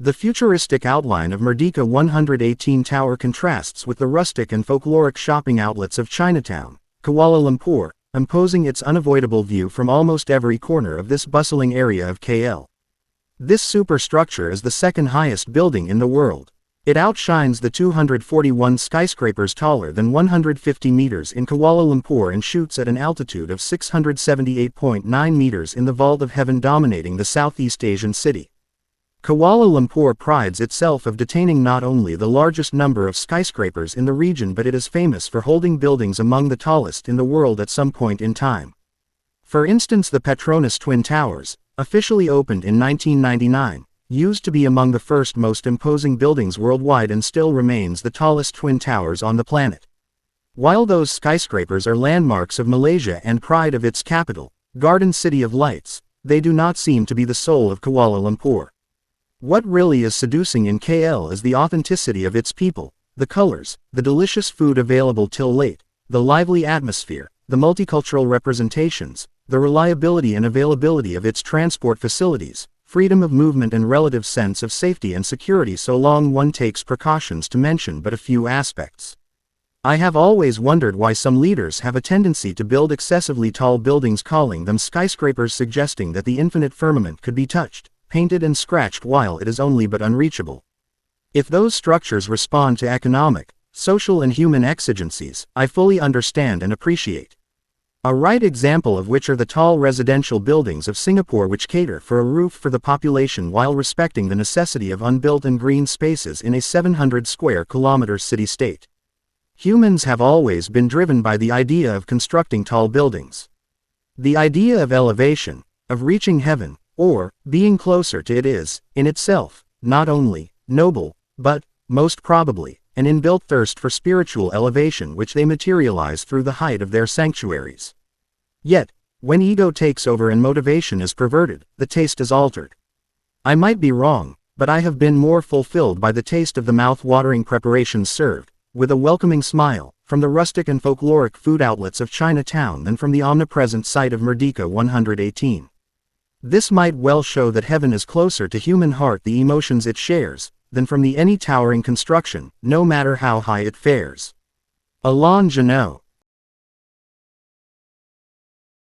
The futuristic outline of Merdeka 118 Tower contrasts with the rustic and folkloric shopping outlets of Chinatown, Kuala Lumpur, imposing its unavoidable view from almost every corner of this bustling area of KL. This superstructure is the second highest building in the world. It outshines the 241 skyscrapers taller than 150 meters in Kuala Lumpur and shoots at an altitude of 678.9 meters in the vault of heaven dominating the Southeast Asian city. Kuala Lumpur prides itself of detaining not only the largest number of skyscrapers in the region, but it is famous for holding buildings among the tallest in the world at some point in time. For instance, the Petronas Twin Towers, officially opened in 1999, used to be among the first most imposing buildings worldwide and still remains the tallest twin towers on the planet. While those skyscrapers are landmarks of Malaysia and pride of its capital, Garden City of Lights, they do not seem to be the soul of Kuala Lumpur. What really is seducing in KL is the authenticity of its people, the colors, the delicious food available till late, the lively atmosphere, the multicultural representations, the reliability and availability of its transport facilities, freedom of movement and relative sense of safety and security, so long one takes precautions, to mention but a few aspects. I have always wondered why some leaders have a tendency to build excessively tall buildings, calling them skyscrapers, suggesting that the infinite firmament could be touched, painted and scratched while it is only but unreachable. If those structures respond to economic, social and human exigencies, I fully understand and appreciate. A right example of which are the tall residential buildings of Singapore, which cater for a roof for the population while respecting the necessity of unbuilt and green spaces in a 700 square kilometer city-state. Humans have always been driven by the idea of constructing tall buildings. The idea of elevation, of reaching heaven, or being closer to it is, in itself, not only noble, but, most probably, an inbuilt thirst for spiritual elevation which they materialize through the height of their sanctuaries. Yet, when ego takes over and motivation is perverted, the taste is altered. I might be wrong, but I have been more fulfilled by the taste of the mouth-watering preparations served, with a welcoming smile, from the rustic and folkloric food outlets of Chinatown than from the omnipresent sight of Merdeka 118. This might well show that heaven is closer to human heart, the emotions it shares, than from any towering construction, no matter how high it fares. Alain Janot.